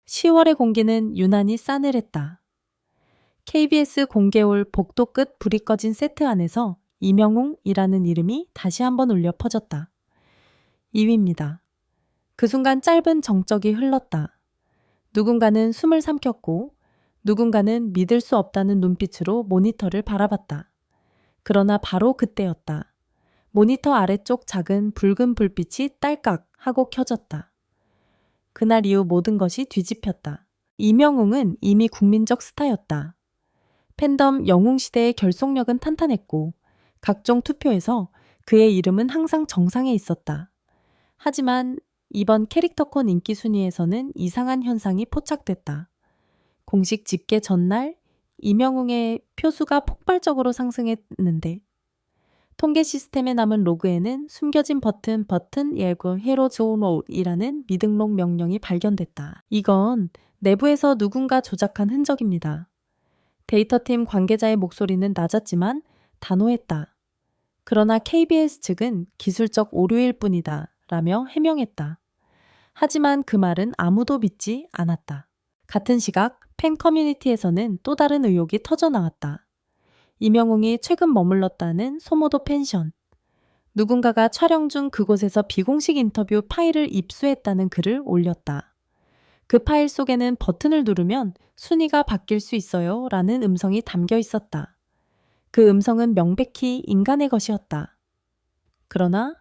10월의 공기는 유난히 싸늘했다. KBS 공개홀 복도 끝 불이 꺼진 세트 안에서 이명웅이라는 이름이 다시 한번 울려 퍼졌다. 2위입니다. 그 순간 짧은 정적이 흘렀다. 누군가는 숨을 삼켰고 누군가는 믿을 수 없다는 눈빛으로 모니터를 바라봤다. 그러나 바로 그때였다. 모니터 아래쪽 작은 붉은 불빛이 딸깍 하고 켜졌다. 그날 이후 모든 것이 뒤집혔다. 이명웅은 이미 국민적 스타였다. 팬덤 영웅시대의 결속력은 탄탄했고 각종 투표에서 그의 이름은 항상 정상에 있었다. 하지만 이번 캐릭터콘 인기 순위에서는 이상한 현상이 포착됐다. 공식 집계 전날 이명웅의 표수가 폭발적으로 상승했는데 통계 시스템에 남은 로그에는 숨겨진 버튼 예고 헤로 존이라는 미등록 명령이 발견됐다. 이건 내부에서 누군가 조작한 흔적입니다. 데이터팀 관계자의 목소리는 낮았지만 단호했다. 그러나 KBS 측은 기술적 오류일 뿐이다 라며 해명했다. 하지만 그 말은 아무도 믿지 않았다. 같은 시각 팬 커뮤니티에서는 또 다른 의혹이 터져나왔다. 이명웅이 최근 머물렀다는 소모도 펜션. 누군가가 촬영 중 그곳에서 비공식 인터뷰 파일을 입수했다는 글을 올렸다. 그 파일 속에는 버튼을 누르면 순위가 바뀔 수 있어요 라는 음성이 담겨 있었다. 그 음성은 명백히 인간의 것이었다. 그러나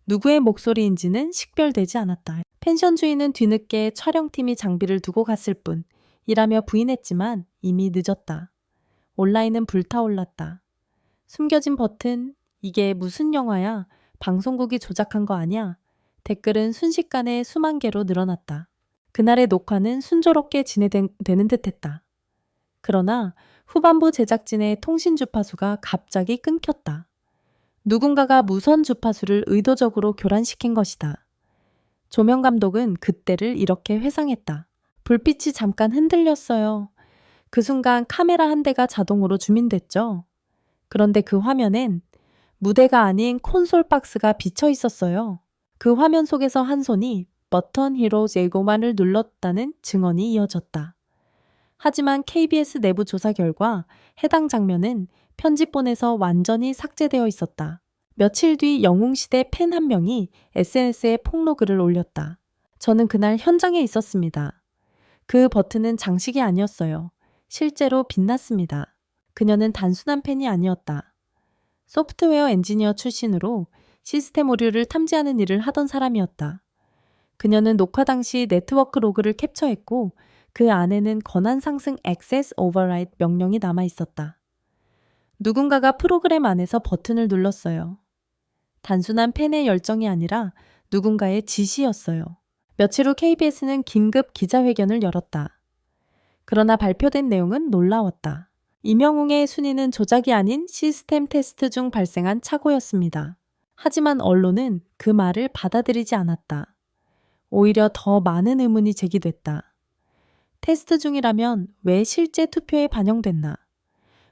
누구의 목소리인지는 식별되지 않았다. 펜션 주인은 뒤늦게 촬영팀이 장비를 두고 갔을 뿐이라며 부인했지만 이미 늦었다. 온라인은 불타올랐다. 숨겨진 버튼, 이게 무슨 영화야? 방송국이 조작한 거 아니야? 댓글은 순식간에 수만 개로 늘어났다. 그날의 녹화는 순조롭게 진행되는 듯했다. 그러나 후반부 제작진의 통신 주파수가 갑자기 끊겼다. 누군가가 무선 주파수를 의도적으로 교란시킨 것이다. 조명 감독은 그때를 이렇게 회상했다. 불빛이 잠깐 흔들렸어요. 그 순간 카메라 한 대가 자동으로 줌인됐죠. 그런데 그 화면엔 무대가 아닌 콘솔 박스가 비쳐 있었어요. 그 화면 속에서 한 손이 버튼 히로즈 예고만을 눌렀다는 증언이 이어졌다. 하지만 KBS 내부 조사 결과 해당 장면은 편집본에서 완전히 삭제되어 있었다. 며칠 뒤 영웅시대 팬 한 명이 SNS에 폭로글을 올렸다. 저는 그날 현장에 있었습니다. 그 버튼은 장식이 아니었어요. 실제로 빛났습니다. 그녀는 단순한 팬이 아니었다. 소프트웨어 엔지니어 출신으로 시스템 오류를 탐지하는 일을 하던 사람이었다. 그녀는 녹화 당시 네트워크 로그를 캡처했고 그 안에는 권한 상승 액세스 오버라이드 명령이 남아 있었다. 누군가가 프로그램 안에서 버튼을 눌렀어요. 단순한 팬의 열정이 아니라 누군가의 지시였어요. 며칠 후 KBS는 긴급 기자회견을 열었다. 그러나 발표된 내용은 놀라웠다. 이명웅의 순위는 조작이 아닌 시스템 테스트 중 발생한 착오였습니다. 하지만 언론은 그 말을 받아들이지 않았다. 오히려 더 많은 의문이 제기됐다. 테스트 중이라면 왜 실제 투표에 반영됐나?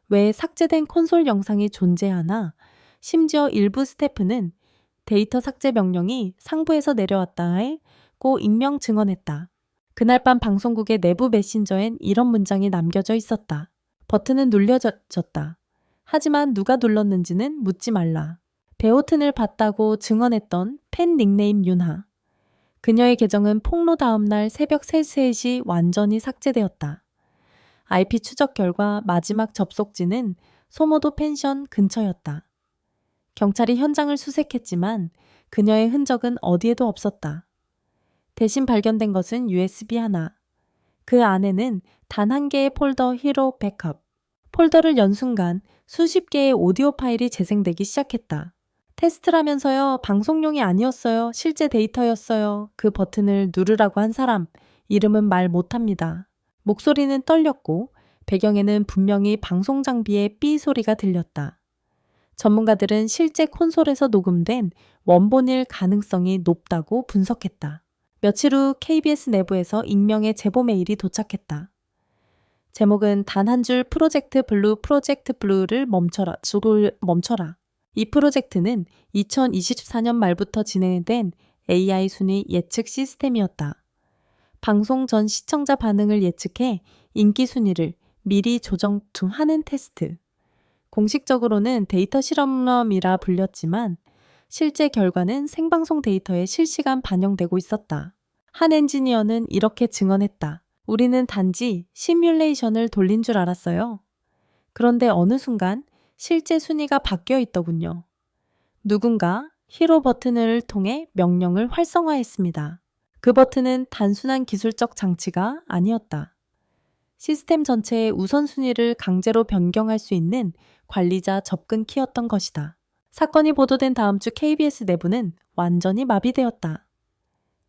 왜 삭제된 콘솔 영상이 존재하나? 심지어 일부 스태프는 데이터 삭제 명령이 상부에서 내려왔다고 익명 증언했다. 그날 밤 방송국의 내부 메신저엔 이런 문장이 남겨져 있었다. 버튼은 눌려졌다. 하지만 누가 눌렀는지는 묻지 말라. 베오튼을 봤다고 증언했던 팬 닉네임 윤하. 그녀의 계정은 폭로 다음날 새벽 3시 완전히 삭제되었다. IP 추적 결과 마지막 접속지는 소모도 펜션 근처였다. 경찰이 현장을 수색했지만 그녀의 흔적은 어디에도 없었다. 대신 발견된 것은 USB 하나. 그 안에는 단 한 개의 폴더 히로 백업. 폴더를 연 순간 수십 개의 오디오 파일이 재생되기 시작했다. 테스트라면서요. 방송용이 아니었어요. 실제 데이터였어요. 그 버튼을 누르라고 한 사람. 이름은 말 못합니다. 목소리는 떨렸고 배경에는 분명히 방송 장비의 삐 소리가 들렸다. 전문가들은 실제 콘솔에서 녹음된 원본일 가능성이 높다고 분석했다. 며칠 후 KBS 내부에서 익명의 제보 메일이 도착했다. 제목은 단 한 줄 프로젝트 블루를 멈춰라. 이 프로젝트는 2024년 말부터 진행된 AI 순위 예측 시스템이었다. 방송 전 시청자 반응을 예측해 인기 순위를 미리 조정하는 테스트. 공식적으로는 데이터 실험이라 불렸지만 실제 결과는 생방송 데이터에 실시간 반영되고 있었다. 한 엔지니어는 이렇게 증언했다. 우리는 단지 시뮬레이션을 돌린 줄 알았어요. 그런데 어느 순간 실제 순위가 바뀌어 있더군요. 누군가 히로 버튼을 통해 명령을 활성화했습니다. 그 버튼은 단순한 기술적 장치가 아니었다. 시스템 전체의 우선순위를 강제로 변경할 수 있는 관리자 접근 키였던 것이다. 사건이 보도된 다음 주 KBS 내부는 완전히 마비되었다.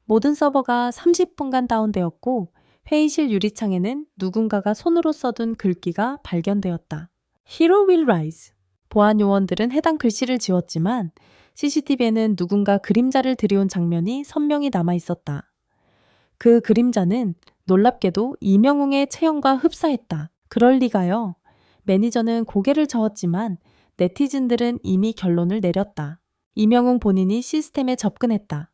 모든 서버가 30분간 다운되었고 회의실 유리창에는 누군가가 손으로 써둔 글귀가 발견되었다. Hero will rise. 보안 요원들은 해당 글씨를 지웠지만 CCTV에는 누군가 그림자를 들이온 장면이 선명히 남아 있었다. 그 그림자는 놀랍게도 이명웅의 체형과 흡사했다. 그럴 리가요. 매니저는 고개를 저었지만 네티즌들은 이미 결론을 내렸다. 이명웅 본인이 시스템에 접근했다.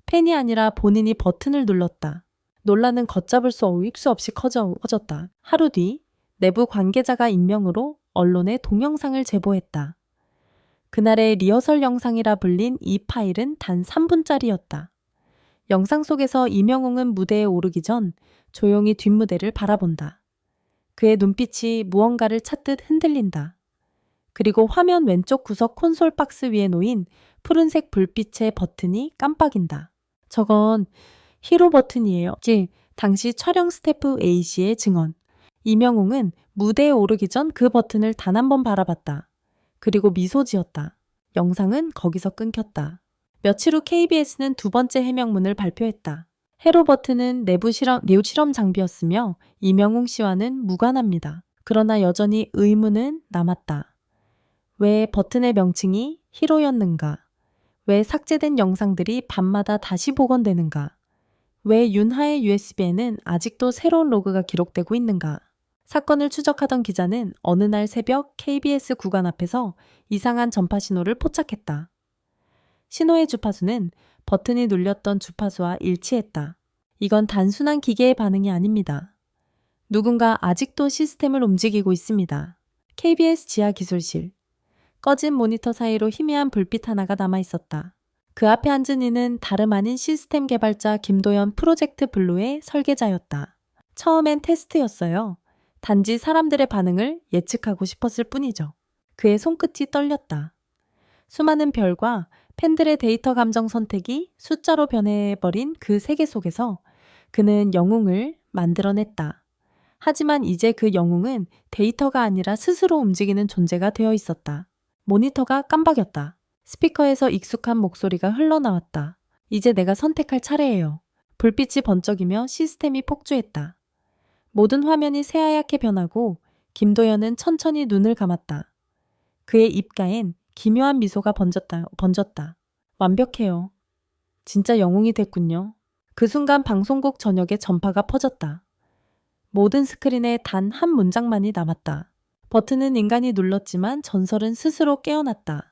팬이 아니라 본인이 버튼을 눌렀다. 논란은 걷잡을 수 없이 커졌다. 하루 뒤 내부 관계자가 익명으로 언론에 동영상을 제보했다. 그날의 리허설 영상이라 불린 이 파일은 단 3분짜리였다. 영상 속에서 이명웅은 무대에 오르기 전 조용히 뒷무대를 바라본다. 그의 눈빛이 무언가를 찾듯 흔들린다. 그리고 화면 왼쪽 구석 콘솔 박스 위에 놓인 푸른색 불빛의 버튼이 깜빡인다. 저건 히로 버튼이에요. 당시 촬영 스태프 A씨의 증언. 이명웅은 무대에 오르기 전 그 버튼을 단 한 번 바라봤다. 그리고 미소 지었다. 영상은 거기서 끊겼다. 며칠 후 KBS는 두 번째 해명문을 발표했다. 헤로 버튼은 내부 실험 장비였으며 이명웅 씨와는 무관합니다. 그러나 여전히 의문은 남았다. 왜 버튼의 명칭이 히로였는가? 왜 삭제된 영상들이 밤마다 다시 복원되는가? 왜 윤하의 USB에는 아직도 새로운 로그가 기록되고 있는가? 사건을 추적하던 기자는 어느 날 새벽 KBS 구간 앞에서 이상한 전파 신호를 포착했다. 신호의 주파수는 버튼이 눌렸던 주파수와 일치했다. 이건 단순한 기계의 반응이 아닙니다. 누군가 아직도 시스템을 움직이고 있습니다. KBS 지하 기술실. 꺼진 모니터 사이로 희미한 불빛 하나가 남아 있었다. 그 앞에 앉은 이는 다름 아닌 시스템 개발자 김도연 프로젝트 블루의 설계자였다. 처음엔 테스트였어요. 단지 사람들의 반응을 예측하고 싶었을 뿐이죠. 그의 손끝이 떨렸다. 수많은 별과 팬들의 데이터 감정 선택이 숫자로 변해버린 그 세계 속에서 그는 영웅을 만들어냈다. 하지만 이제 그 영웅은 데이터가 아니라 스스로 움직이는 존재가 되어 있었다. 모니터가 깜박였다. 스피커에서 익숙한 목소리가 흘러나왔다. 이제 내가 선택할 차례예요. 불빛이 번쩍이며 시스템이 폭주했다. 모든 화면이 새하얗게 변하고 김도연은 천천히 눈을 감았다. 그의 입가엔 기묘한 미소가 번졌다. 완벽해요. 진짜 영웅이 됐군요. 그 순간 방송국 전역에 전파가 퍼졌다. 모든 스크린에 단 한 문장만이 남았다. 버튼은 인간이 눌렀지만 전설은 스스로 깨어났다.